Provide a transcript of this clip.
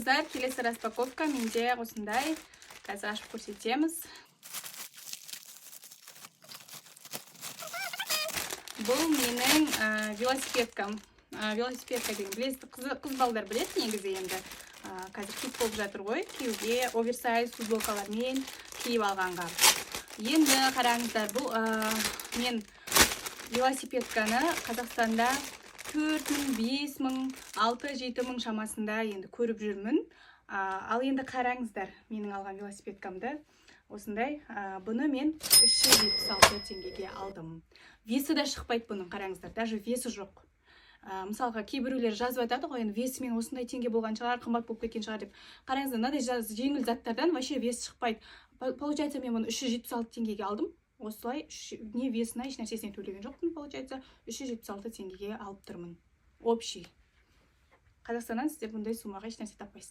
Келесі распаковка менде осындай. Қазір ашып көрсетеміз. Бұл менің велосипедкам. Велосипедка деген білесіз, қыз балдар біледі негізі енді. Қазір қыс болып жатыр ғой, киюге оверсайз футболкалармен киіп алғанға. Енді қараңыздар, бұл мен велосипедканы Қазақстанда 4.000, 5.000, 6-7.000 шамасында енді көріп жүрмін. Ал енді қараңыздар, менің алған велосипедкамды. Осындай, бұны мен 376 теңгеге алдым. Весі де шықпайды бұның, қараңыздар, даже весі жоқ. Мысалға, кейбіреулер жазып айтады ғой, весі мен осындай теңге болған шығар, қымбат болып кеткен шығар деп. Қараңыздар, мынадай жеңіл заттардан вообще вес шықпайды. Получается, мен бұны 376 теңгеге алдым. Осылай не весіне, еш нәрсесіне төлеген жоқпын, получается, 376 теңгеге алып тұрмын. Общий. Қазақстаннан сіздер бұндай суммаға еш нәрсе таппайсыздар.